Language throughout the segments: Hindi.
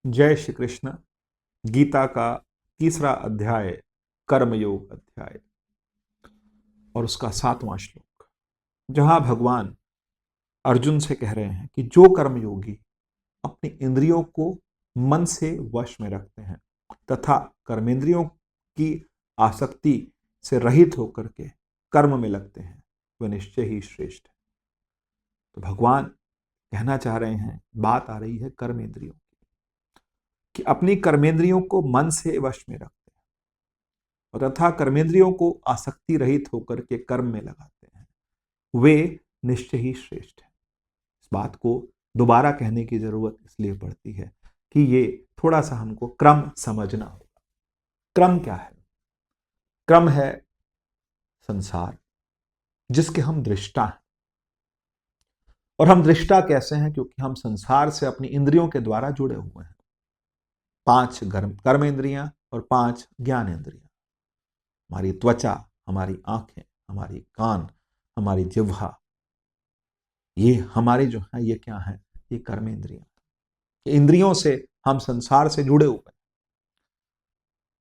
जय श्री कृष्ण। गीता का तीसरा अध्याय कर्मयोग अध्याय और उसका 7वां श्लोक, जहां भगवान अर्जुन से कह रहे हैं कि जो कर्मयोगी अपनी इंद्रियों को मन से वश में रखते हैं तथा कर्मेंद्रियों की आसक्ति से रहित होकर के कर्म में लगते हैं वह निश्चय ही श्रेष्ठ है। तो भगवान कहना चाह रहे हैं, बात आ रही है कर्मेंद्रियों कि अपनी कर्मेंद्रियों को मन से वश में रखते हैं और तथा कर्मेंद्रियों को आसक्ति रहित होकर के कर्म में लगाते हैं, वे निश्चय ही श्रेष्ठ है। इस बात को दोबारा कहने की जरूरत इसलिए पड़ती है कि ये थोड़ा सा हमको क्रम समझना होगा। क्रम क्या है? क्रम है संसार, जिसके हम दृष्टा हैं। और हम दृष्टा कैसे हैं? क्योंकि हम संसार से अपनी इंद्रियों के द्वारा जुड़े हुए हैं। 5 कर्म इंद्रियां और 5 ज्ञान इंद्रियां। हमारी त्वचा, हमारी आंखें, हमारी कान, हमारी जिह्वा, ये हमारी जो है ये क्या है? ये कर्मेंद्रियां। इंद्रियों से हम संसार से जुड़े हुए हैं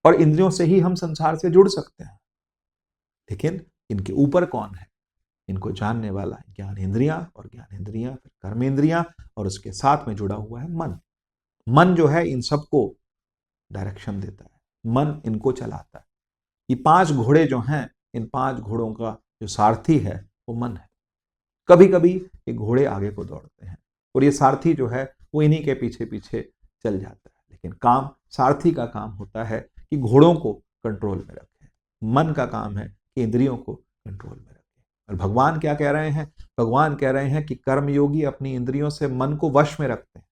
और इंद्रियों से ही हम संसार से जुड़ सकते हैं। लेकिन इनके ऊपर कौन है? इनको जानने वाला है ज्ञान इंद्रियां, और ज्ञान इंद्रियां फिर कर्मेंद्रियां, और उसके साथ में जुड़ा हुआ है मन। मन जो है इन सबको डायरेक्शन देता है, मन इनको चलाता है। ये 5 घोड़े जो हैं, इन 5 घोड़ों का जो सारथी है वो मन है। कभी कभी ये घोड़े आगे को दौड़ते हैं और ये सारथी जो है वो इन्हीं के पीछे पीछे चल जाता है, लेकिन काम सारथी का काम होता है कि घोड़ों को कंट्रोल में रखे। मन का काम है कि इंद्रियों को कंट्रोल में रखे। और भगवान क्या कह रहे हैं? भगवान कह रहे हैं कि कर्मयोगी अपनी इंद्रियों से मन को वश में रखते हैं।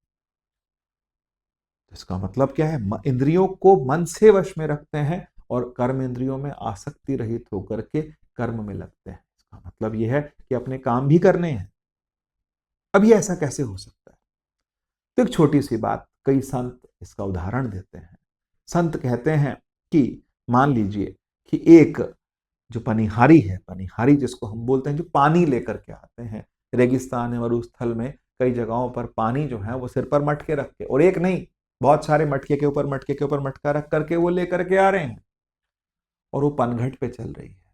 इसका मतलब क्या है? इंद्रियों को मन से वश में रखते हैं और कर्म इंद्रियों में आसक्ति रहित होकर के कर्म में लगते हैं। इसका मतलब यह है कि अपने काम भी करने हैं। अब ये ऐसा कैसे हो सकता है? तो एक छोटी सी बात, कई संत इसका उदाहरण देते हैं। संत कहते हैं कि मान लीजिए कि एक जो पनिहारी है, पनिहारी जिसको हम बोलते हैं, जो पानी लेकर के आते हैं रेगिस्तान या मरुस्थल में, कई जगहों पर पानी जो है वो सिर पर मटके रख के, और एक नहीं, बहुत सारे मटके के ऊपर मटके के ऊपर मटका रख करके वो लेकर के आ रहे हैं और वो पनघट पे चल रही है।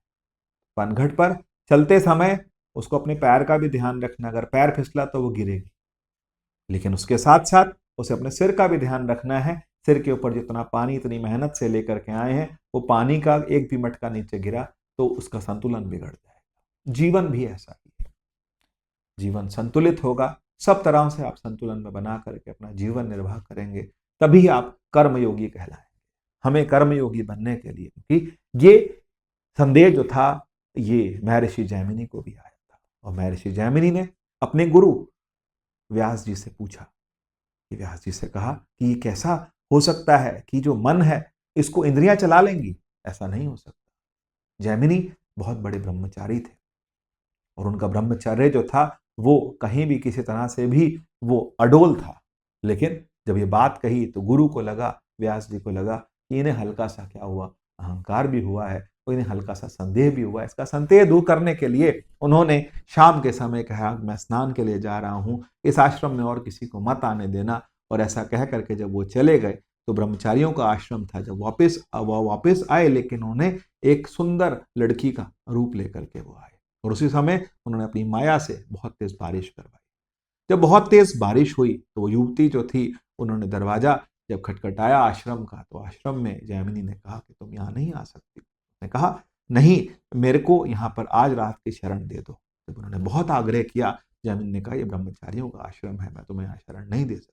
पनघट पर चलते समय उसको अपने पैर का भी ध्यान रखना, अगर पैर फिसला तो वो गिरेगी। लेकिन उसके साथ साथ उसे अपने सिर का भी ध्यान रखना है। सिर के ऊपर जितना पानी इतनी मेहनत से लेकर के आए हैं, वो पानी का एक भी मटका नीचे गिरा तो उसका संतुलन बिगड़ जाएगा। जीवन भी ऐसा ही है। जीवन संतुलित होगा, सब तरह से आप संतुलन में बना करके अपना जीवन निर्वाह करेंगे, तभी आप कर्मयोगी कहलाएंगे। हमें कर्मयोगी बनने के लिए, क्योंकि ये संदेश जो था ये महर्षि जैमिनी को भी आया था, और महर्षि जैमिनी ने अपने गुरु व्यास जी से पूछा। कि व्यास जी से कहा कि ये कैसा हो सकता है कि जो मन है इसको इंद्रियां चला लेंगी? ऐसा नहीं हो सकता। जैमिनी बहुत बड़े ब्रह्मचारी थे और उनका ब्रह्मचर्य जो था वो कहीं भी किसी तरह से भी वो अडोल था। लेकिन जब ये बात कही तो गुरु को लगा, व्यास जी को लगा कि इन्हें हल्का सा क्या हुआ, अहंकार भी हुआ है और इन्हें हल्का सा संदेह भी हुआ है। इसका संदेह दूर करने के लिए उन्होंने शाम के समय कहा, मैं स्नान के लिए जा रहा हूँ, इस आश्रम में और किसी को मत आने देना। और ऐसा कह करके जब वो चले गए तो ब्रह्मचारियों का आश्रम था, जब वापिस आए, लेकिन उन्होंने एक सुंदर लड़की का रूप लेकर के वो आए और उसी समय उन्होंने अपनी माया से बहुत तेज बारिश करवाई। जब बहुत तेज बारिश हुई तो वो युवती जो थी, उन्होंने दरवाजा जब खटखटाया आश्रम का, तो आश्रम में जैमिनी ने कहा कि तुम यहाँ नहीं आ सकती। उसने कहा नहीं, मेरे को यहाँ पर आज रात की शरण दे दो। जब उन्होंने बहुत आग्रह किया, जैमिनी ने कहा ये ब्रह्मचारियों का आश्रम है, मैं तुम्हें यहाँ शरण नहीं दे सकता।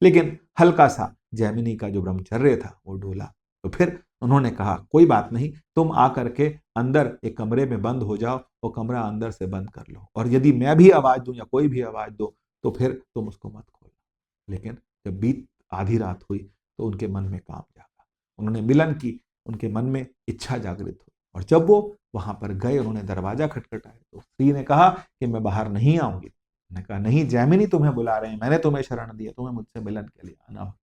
लेकिन हल्का सा जैमिनी का जो ब्रह्मचर्य था वो डोला। तो फिर उन्होंने कहा कोई बात नहीं, तुम आकर के अंदर एक कमरे में बंद हो जाओ, वो कमरा अंदर से बंद कर लो, और यदि मैं भी आवाज दूं या कोई भी आवाज दो तो फिर तुम उसको मत खोलना। लेकिन जब बीत आधी रात हुई तो उनके मन में काम जागा, उन्होंने मिलन की, उनके मन में इच्छा जागृत हुई। और जब वो वहां पर गए, उन्होंने दरवाजा खटखटाया तो स्त्री ने कहा कि मैं बाहर नहीं आऊंगी। उन्होंने कहा नहीं, जैमिनी तुम्हें बुला रहे हैं, मैंने तुम्हें शरण दिया, तुम्हें मुझसे मिलन के लिए आना हो।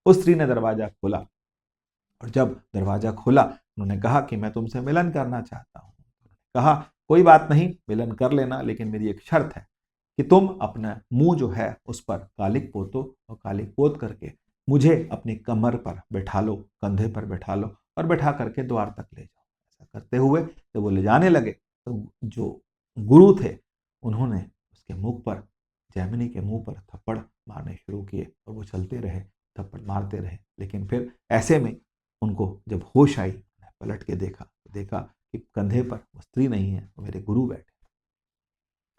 उस स्त्री ने दरवाजा खोला और जब दरवाजा खोला उन्होंने कहा कि मैं तुमसे मिलन करना चाहता हूँ। कहा कोई बात नहीं, मिलन कर लेना, लेकिन मेरी एक शर्त है कि तुम अपना मुंह जो है उस पर कालिक पोतो और कालिक पोत करके मुझे अपनी कमर पर बैठा लो, कंधे पर बैठा लो और बैठा करके द्वार तक ले जाओ। ऐसा करते हुए जब वो ले जाने लगे तो जो गुरु थे उन्होंने उसके मुख पर, जैमिनी के मुंह पर थप्पड़ मारने शुरू किए और वो चलते रहे, थप्पड़ मारते रहे। लेकिन फिर ऐसे में उनको जब होश आई, पलट के देखा तो देखा कि कंधे पर वो स्त्री नहीं है, वो मेरे गुरु बैठे।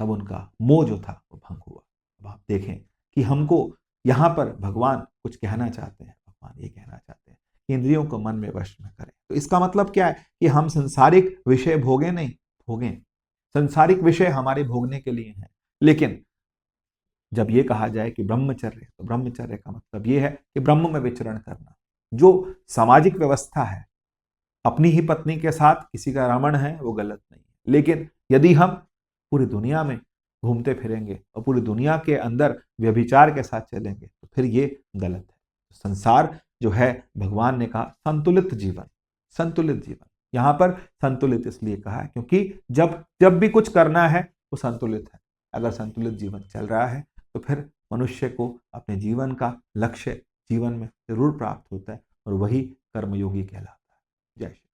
तब उनका मोह जो था वो भंग हुआ। अब आप देखें कि हमको यहाँ पर भगवान कुछ कहना चाहते हैं। भगवान ये कहना चाहते हैं कि इंद्रियों को मन में वश में करें। तो इसका मतलब क्या है कि हम संसारिक विषय भोगे नहीं, भोगें। संसारिक विषय हमारे भोगने के लिए हैं, लेकिन जब ये कहा जाए कि ब्रह्मचर्य, तो ब्रह्मचर्य का मतलब ये है कि ब्रह्म में विचरण करना। जो सामाजिक व्यवस्था है, अपनी ही पत्नी के साथ किसी का रमण है, वो गलत नहीं है। लेकिन यदि हम पूरी दुनिया में घूमते फिरेंगे और पूरी दुनिया के अंदर व्यभिचार के साथ चलेंगे तो फिर ये गलत है। संसार जो है, भगवान ने कहा संतुलित जीवन, संतुलित जीवन। यहां पर संतुलित इसलिए कहा है क्योंकि जब जब भी कुछ करना है वो संतुलित है। अगर संतुलित जीवन चल रहा है तो फिर मनुष्य को अपने जीवन का लक्ष्य जीवन में जरूर प्राप्त होता है और वही कर्मयोगी कहलाता है। जय श्री